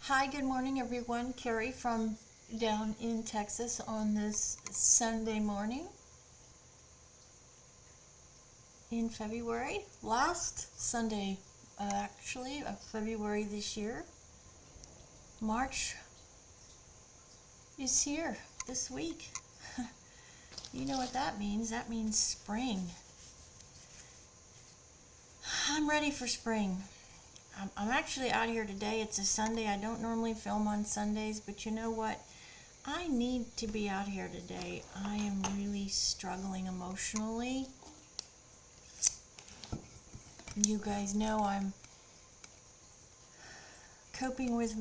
Hi, good morning, everyone. Carrie from down in Texas on this Sunday morning in February. Last Sunday, actually, of February this year. March is here this week. You know what that means? That means spring. I'm ready for spring. I'm actually out here today. It's a Sunday. I don't normally film on Sundays, but you know what? I need to be out here today. I am really struggling emotionally. You guys know I'm coping with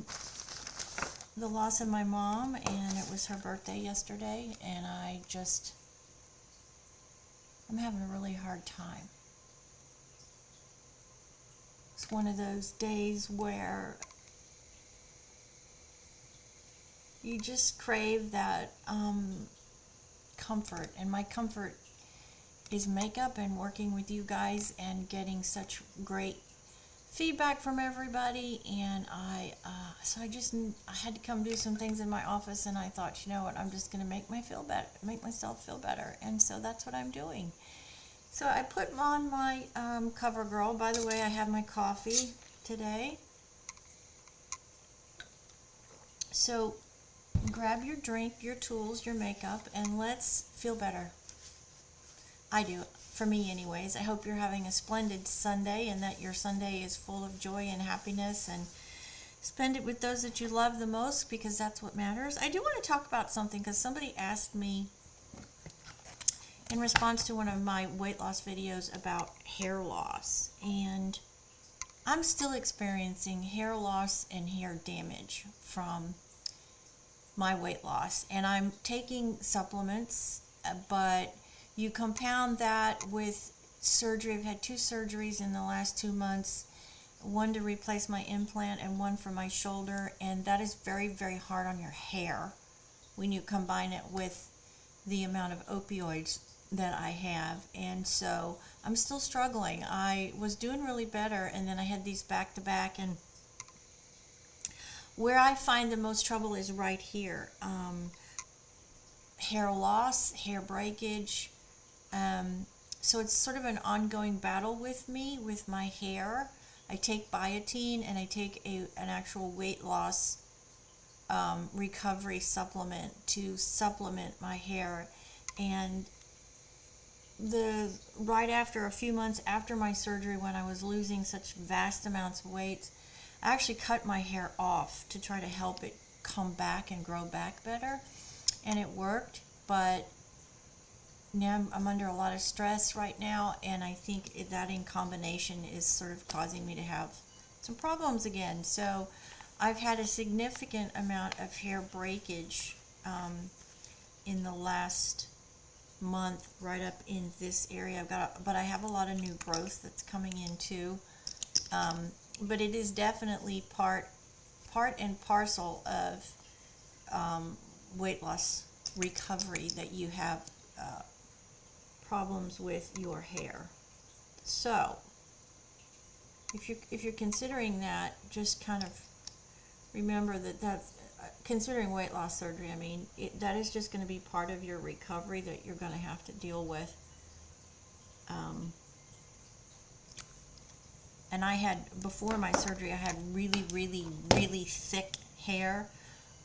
the loss of my mom, and it was her birthday yesterday, and I'm having a really hard time. It's one of those days where you just crave that comfort, and my comfort is makeup and working with you guys and getting such great feedback from everybody. And I had to come do some things in my office, and I thought, you know what, I'm just going to make myself feel better, and so that's what I'm doing. So I put on my CoverGirl. By the way, I have my coffee today. So grab your drink, your tools, your makeup, and let's feel better. I do, for me anyways. I hope you're having a splendid Sunday and that your Sunday is full of joy and happiness, and spend it with those that you love the most, because that's what matters. I do want to talk about something because somebody asked me in response to one of my weight loss videos about hair loss, and I'm still experiencing hair loss and hair damage from my weight loss, and I'm taking supplements, but you compound that with surgery. I've had 2 surgeries in the last 2 months, one to replace my implant and one for my shoulder, and that is very, very hard on your hair when you combine it with the amount of opioids that I have. And so I'm still struggling. I was doing really better, and then I had these back to back, and where I find the most trouble is right here. Hair loss, hair breakage. So it's sort of an ongoing battle with me with my hair. I take biotin, and I take an actual weight loss recovery supplement to supplement my hair. And right after a few months after my surgery, when I was losing such vast amounts of weight, I actually cut my hair off to try to help it come back and grow back better, and it worked. But now I'm under a lot of stress right now, and I think that in combination is sort of causing me to have some problems again. So I've had a significant amount of hair breakage in the last month, right up in this area. But I have a lot of new growth that's coming in too. But it is definitely part and parcel of weight loss recovery that you have problems with your hair. So if you're considering that, just kind of remember that's considering weight loss surgery. I mean, that is just going to be part of your recovery that you're going to have to deal with. And I had, before my surgery, I had really, really, really thick hair.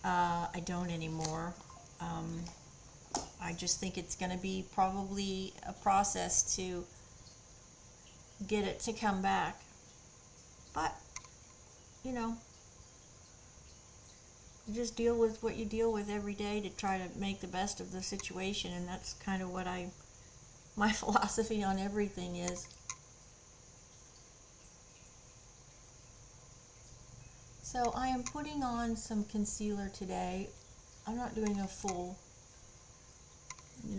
I don't anymore. I just think it's going to be probably a process to get it to come back. But, you know, you just deal with what you deal with every day to try to make the best of the situation, and that's kind of what my philosophy on everything is. So I am putting on some concealer today. I'm not doing a full,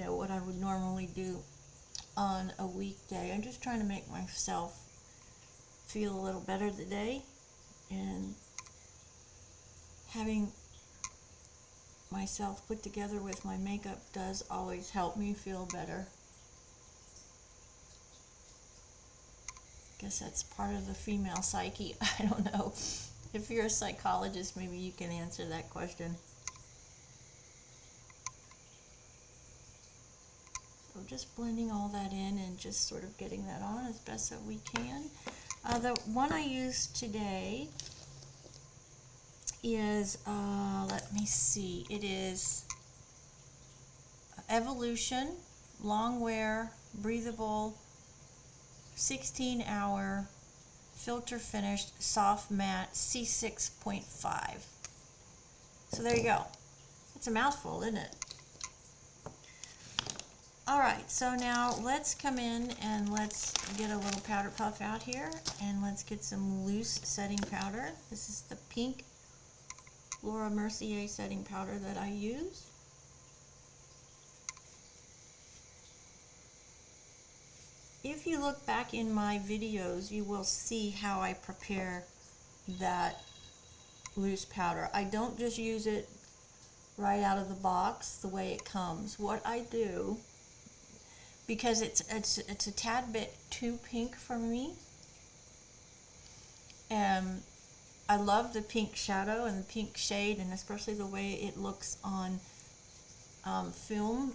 what I would normally do on a weekday. I'm just trying to make myself feel a little better today, and having myself put together with my makeup does always help me feel better. Guess that's part of the female psyche. I don't know. If you're a psychologist, maybe you can answer that question. So just blending all that in and just sort of getting that on as best that we can. The one I used today is, let me see, it is Evolution Long Wear Breathable 16-hour filter finished soft matte C6.5. So there you go. It's a mouthful, isn't it? Alright, so now let's come in and let's get a little powder puff out here, and let's get some loose setting powder. This is the pink Laura Mercier setting powder that I use. If you look back in my videos, you will see how I prepare that loose powder. I don't just use it right out of the box the way it comes. What I do, because it's a tad bit too pink for me, I love the pink shadow and the pink shade, and especially the way it looks on film.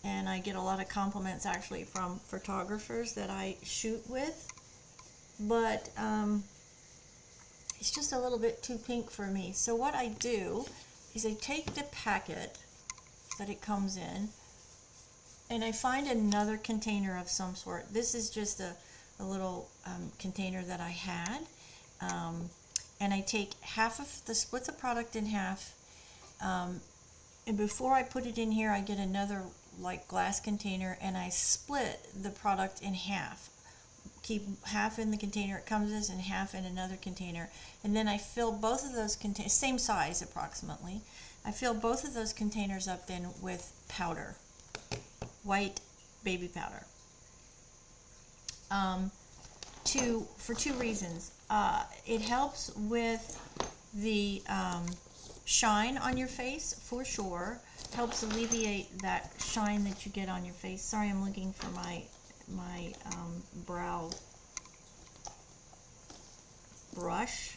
And I get a lot of compliments actually from photographers that I shoot with, but it's just a little bit too pink for me. So what I do is I take the packet that it comes in, and I find another container of some sort. This is just a little container that I had, and I take split the product in half, and before I put it in here, I get another like glass container, and I split the product in half. Keep half in the container it comes in and half in another container, and then I fill both of those containers, same size approximately. I fill both of those containers up then with powder, white baby powder. For two reasons. It helps with the shine on your face for sure. Helps alleviate that shine that you get on your face. Sorry, I'm looking for my brow brush.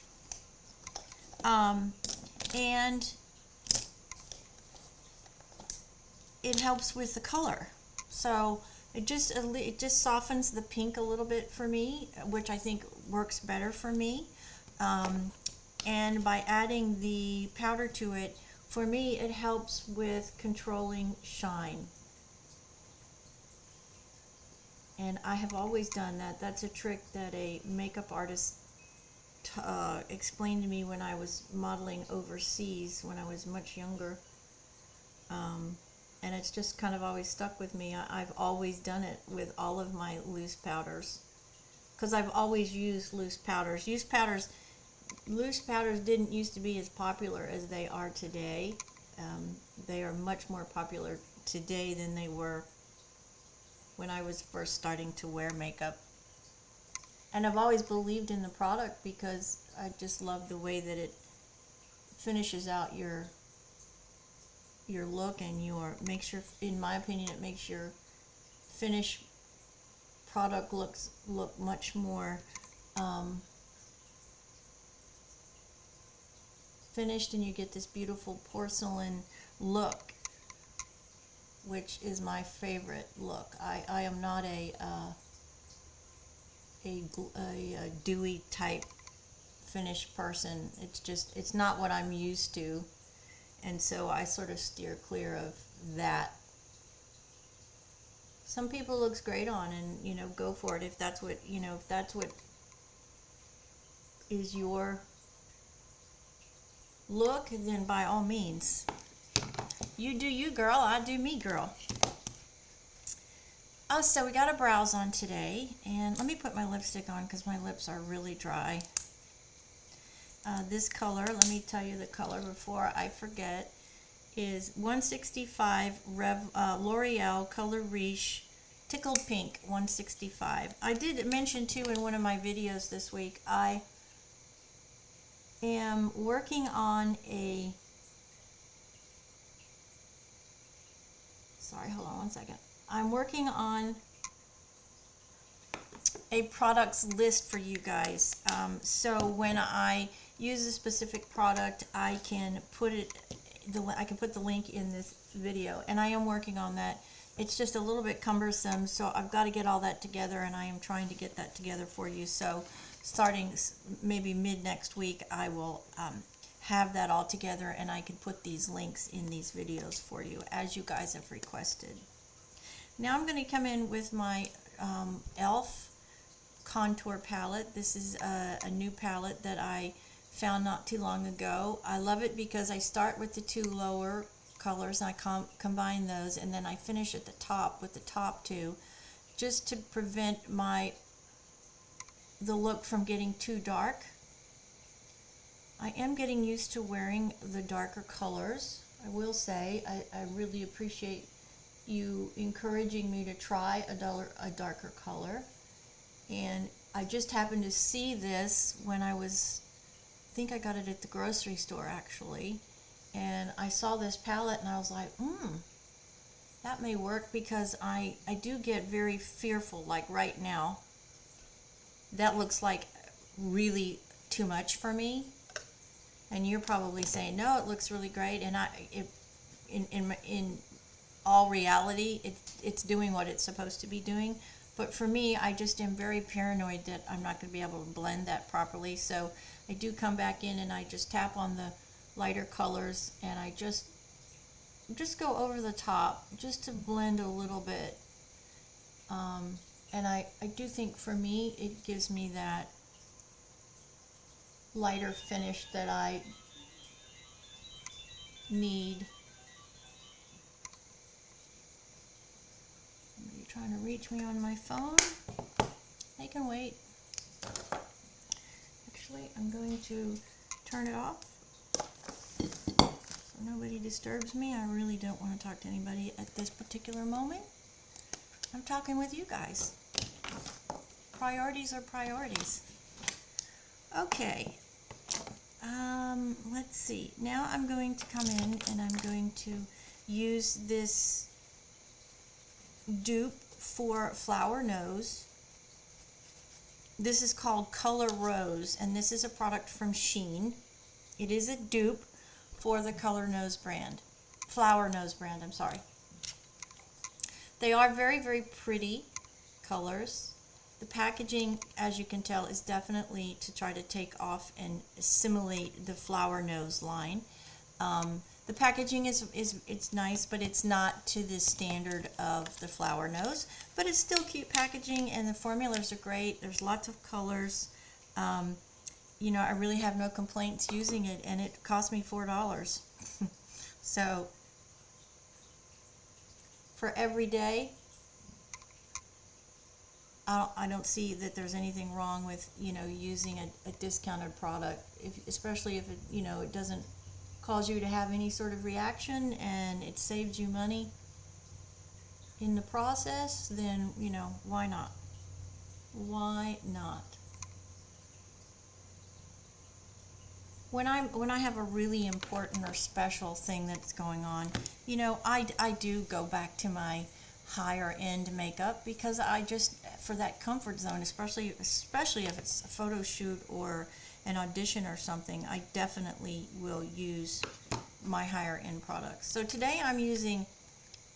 And it helps with the color. So it just softens the pink a little bit for me, which I think works better for me. And by adding the powder to it, for me, it helps with controlling shine. And I have always done that. That's a trick that a makeup artist explained to me when I was modeling overseas when I was much younger. And it's just kind of always stuck with me. I've always done it with all of my loose powders, because I've always used loose powders. Loose powders didn't used to be as popular as they are today. They are much more popular today than they were when I was first starting to wear makeup. And I've always believed in the product because I just love the way that it finishes out your look, and in my opinion, it makes your finished product look much more finished, and you get this beautiful porcelain look, which is my favorite look. I am not a dewy type finish person. It's not what I'm used to, and so I sort of steer clear of that. Some people looks great on, and go for it if that's what is your look, then by all means. You do you, girl. I do me, girl. Oh, so we got a brows on today, and let me put my lipstick on because my lips are really dry. This color, let me tell you the color before I forget, is 165 L'Oreal Color Riche Tickled Pink 165. I did mention too in one of my videos this week, I am working on sorry, hold on one second. I'm working on a products list for you guys. So when I use a specific product, I can put I can put the link in this video, and I am working on that. It's just a little bit cumbersome, so I've got to get all that together, and I am trying to get that together for you. So starting maybe mid next week, I will have that all together, and I can put these links in these videos for you as you guys have requested. Now I'm going to come in with my e.l.f. contour palette. This is a new palette that I found not too long ago. I love it because I start with the two lower colors and I combine those, and then I finish at the top with the top two, just to prevent the look from getting too dark. I am getting used to wearing the darker colors. I will say I really appreciate you encouraging me to try a darker color, and I just happened to see this when I think I got it at the grocery store actually, and I saw this palette and I was like, that may work, because I do get very fearful, like right now. That looks like really too much for me, and you're probably saying, no, it looks really great, and in all reality, it's doing what it's supposed to be doing. But for me, I just am very paranoid that I'm not going to be able to blend that properly. So I do come back in and I just tap on the lighter colors, and I just go over the top just to blend a little bit. And I do think for me, it gives me that lighter finish that I need. Are you trying to reach me on my phone? They can wait. Actually, I'm going to turn it off so nobody disturbs me. I really don't want to talk to anybody at this particular moment. I'm talking with you guys. Priorities are priorities. Okay. Let's see. Now I'm going to come in and I'm going to use this dupe for Flower Nose. This is called Color Rose, and this is a product from Shein. It is a dupe for the Flower Nose brand, I'm sorry. They are very, very pretty colors. The packaging, as you can tell, is definitely to try to take off and assimilate the Flower Nose line. The packaging it's nice, but it's not to the standard of the Flower Nose. But it's still cute packaging, and the formulas are great. There's lots of colors. You know, I really have no complaints using it, and it cost me $4. So for every day, I don't see that there's anything wrong with, you know, using a discounted product, especially if it, you know, it doesn't cause you to have any sort of reaction and it saves you money in the process. Then, you know, why not? Why not? When I have a really important or special thing that's going on, you know, I do go back to my higher end makeup, because I just, for that comfort zone, especially if it's a photo shoot or an audition or something, I definitely will use my higher end products. So today I'm using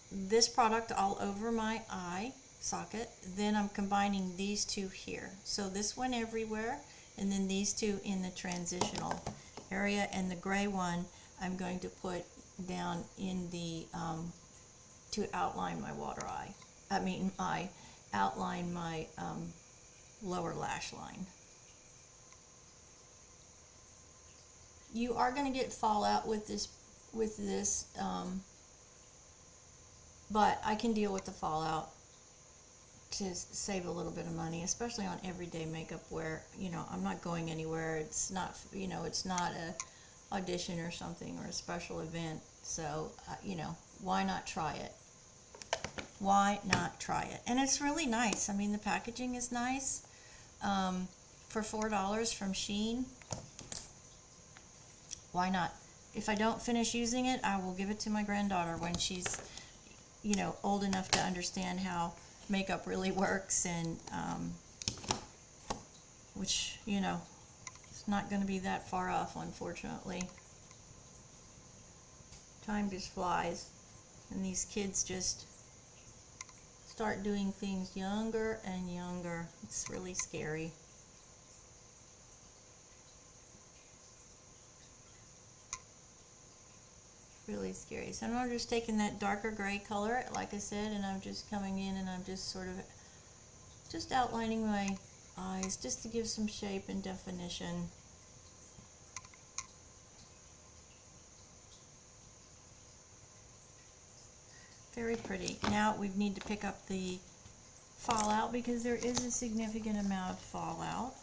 this product all over my eye socket, then I'm combining these two here. So this one everywhere, and then these two in the transitional area, and the gray one I'm going to put down in the to outline my outline my lower lash line. You are going to get fallout with this, but I can deal with the fallout to save a little bit of money, especially on everyday makeup where, you know, I'm not going anywhere. It's not, you know, it's not a audition or something or a special event. So, you know, why not try it? Why not try it? And it's really nice. I mean, the packaging is nice. For $4 from Shein, why not? If I don't finish using it, I will give it to my granddaughter when she's, you know, old enough to understand how makeup really works, and which, you know, it's not going to be that far off, unfortunately. Time just flies, and these kids just start doing things younger and younger. It's really scary. Really scary. So I'm just taking that darker gray color, like I said, and I'm just coming in and I'm just sort of just outlining my eyes just to give some shape and definition. Very pretty. Now we need to pick up the fallout because there is a significant amount of fallout,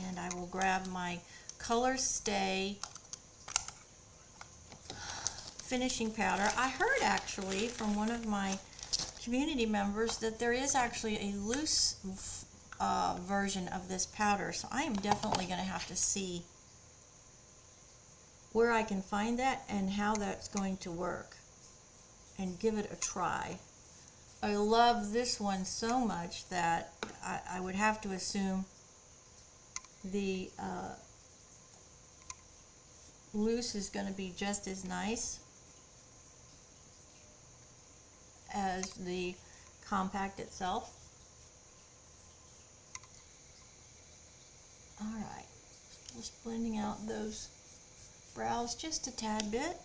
and I will grab my Color Stay finishing powder. I heard actually from one of my community members that there is actually a loose version of this powder, so I am definitely going to have to see where I can find that and how that's going to work and give it a try. I love this one so much that I would have to assume the loose is going to be just as nice as the compact itself. Alright, just blending out those brows just a tad bit.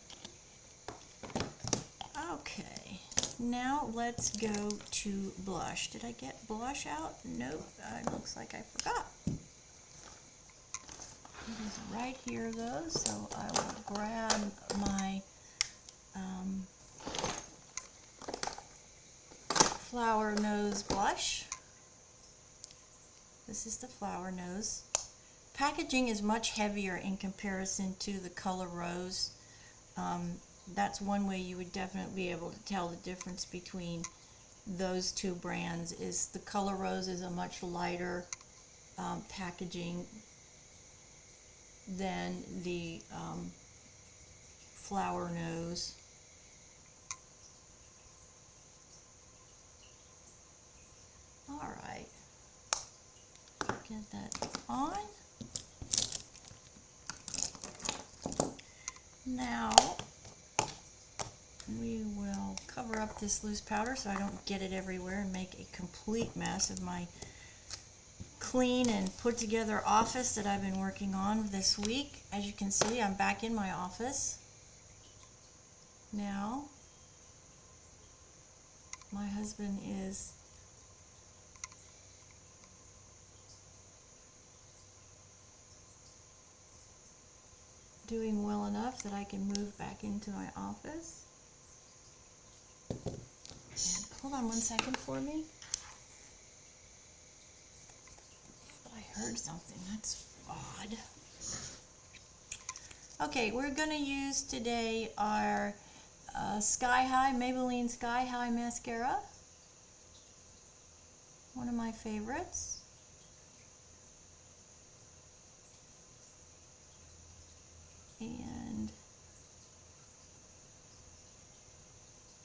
Okay, now let's go to blush. Did I get blush out? Nope, it looks like I forgot. It is right here though, so I will grab my Flower Nose blush. This is the Flower Nose. Packaging is much heavier in comparison to the Color Rose. That's one way you would definitely be able to tell the difference between those two brands. Is the Color Rose is a much lighter packaging than the Flower Nose. Alright, get that on. Now we will cover up this loose powder so I don't get it everywhere and make a complete mess of my clean and put together office that I've been working on this week. As you can see, I'm back in my office now. My husband is doing well enough that I can move back into my office. And hold on one second for me. I heard something. That's odd. Okay, we're going to use today our Sky High, Maybelline Sky High mascara. One of my favorites. And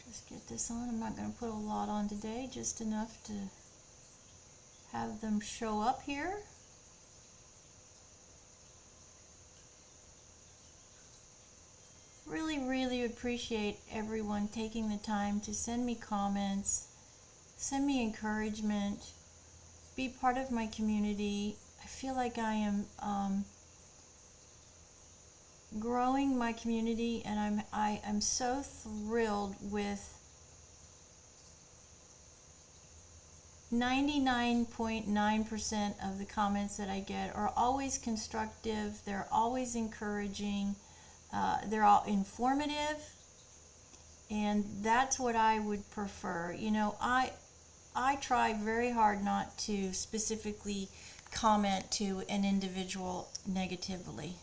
just get this on. I'm not going to put a lot on today, just enough to have them show up here. Really appreciate everyone taking the time to send me comments, send me encouragement, be part of my community. I feel like I am growing my community, and I'm so thrilled with 99.9% of the comments that I get are always constructive, they're always encouraging, they're all informative, and that's what I would prefer. You know, I try very hard not to specifically comment to an individual negatively.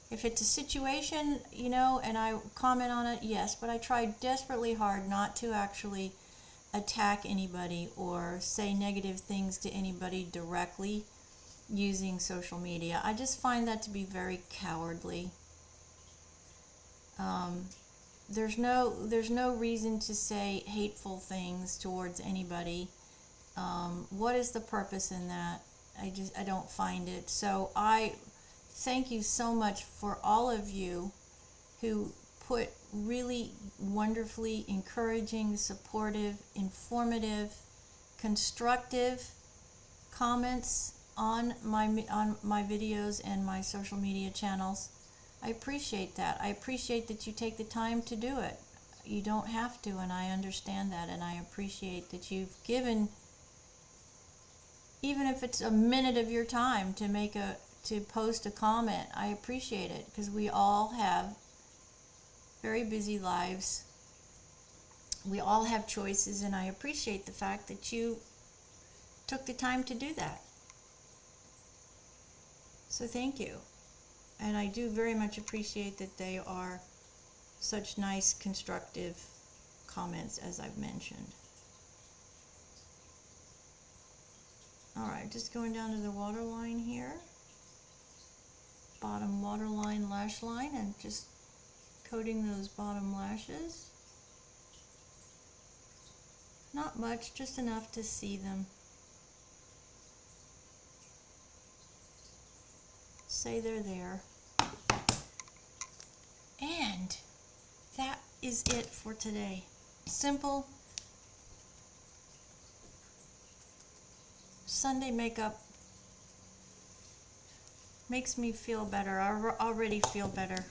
If it's a situation, you know, and I comment on it, yes, but I try desperately hard not to actually attack anybody or say negative things to anybody directly using social media. I just find that to be very cowardly. There's no reason to say hateful things towards anybody. What is the purpose in that? I don't find it. So I thank you so much for all of you who put really wonderfully encouraging, supportive, informative, constructive comments on my videos and my social media channels. I appreciate that. I appreciate that you take the time to do it. You don't have to, and I understand that, and I appreciate that you've given, even if it's a minute of your time to post a comment. I appreciate it, because we all have very busy lives. We all have choices, and I appreciate the fact that you took the time to do that. So thank you. And I do very much appreciate that they are such nice, constructive comments, as I've mentioned. All right, just going down to the waterline here. Bottom waterline, lash line, and just coating those bottom lashes. Not much, just enough to see them. Say they're there. And that is it for today. Simple Sunday makeup makes me feel better. I already feel better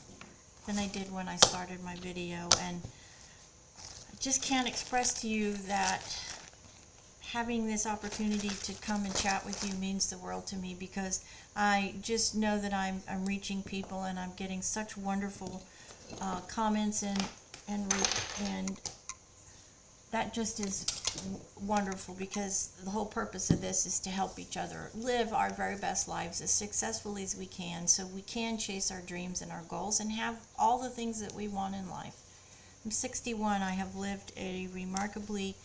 than I did when I started my video, and I just can't express to you that having this opportunity to come and chat with you means the world to me, because I just know that I'm reaching people, and I'm getting such wonderful comments and that just is wonderful, because the whole purpose of this is to help each other live our very best lives as successfully as we can, so we can chase our dreams and our goals and have all the things that we want in life. I'm 61. I have lived a remarkably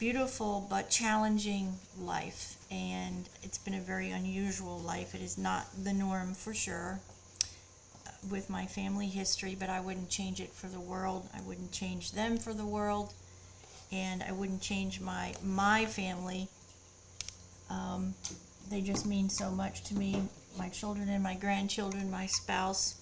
beautiful but challenging life, and it's been a very unusual life. It is not the norm for sure with my family history, but I wouldn't change it for the world. I wouldn't change them for the world, and I wouldn't change my family. They just mean so much to me, my children and my grandchildren, my spouse.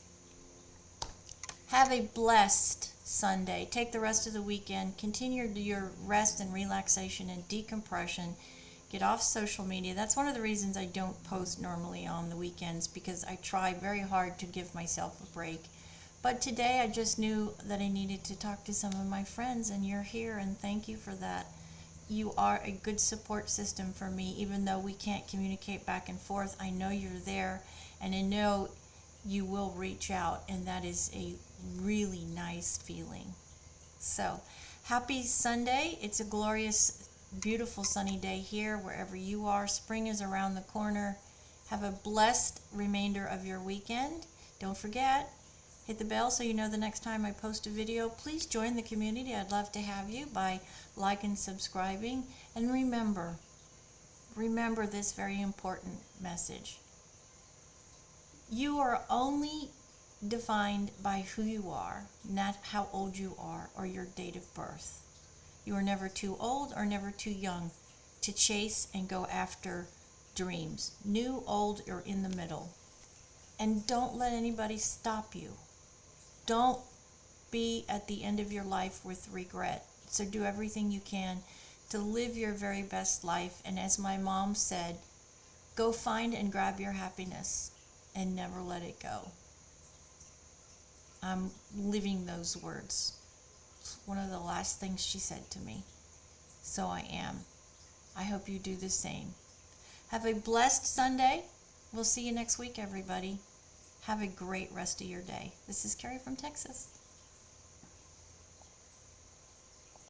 Have a blessed Sunday. Take the rest of the weekend. Continue your rest and relaxation and decompression. Get off social media. That's one of the reasons I don't post normally on the weekends, because I try very hard to give myself a break. But today I just knew that I needed to talk to some of my friends, and you're here, and thank you for that. You are a good support system for me. Even though we can't communicate back and forth, I know you're there, and I know you will reach out, and that is a really nice feeling. So, happy Sunday. It's a glorious, beautiful sunny day here wherever you are. Spring is around the corner. Have a blessed remainder of your weekend. Don't forget, hit the bell so you know the next time I post a video. Please join the community. I'd love to have you by liking and subscribing. And remember this very important message. You are only defined by who you are, not how old you are or your date of birth. You are never too old or never too young to chase and go after dreams, new, old, or in the middle. And don't let anybody stop you. Don't be at the end of your life with regret. So do everything you can to live your very best life. And as my mom said, go find and grab your happiness and never let it go. I'm living those words. It's one of the last things she said to me. So I am. I hope you do the same. Have a blessed Sunday. We'll see you next week, everybody. Have a great rest of your day. This is Carrie from Texas.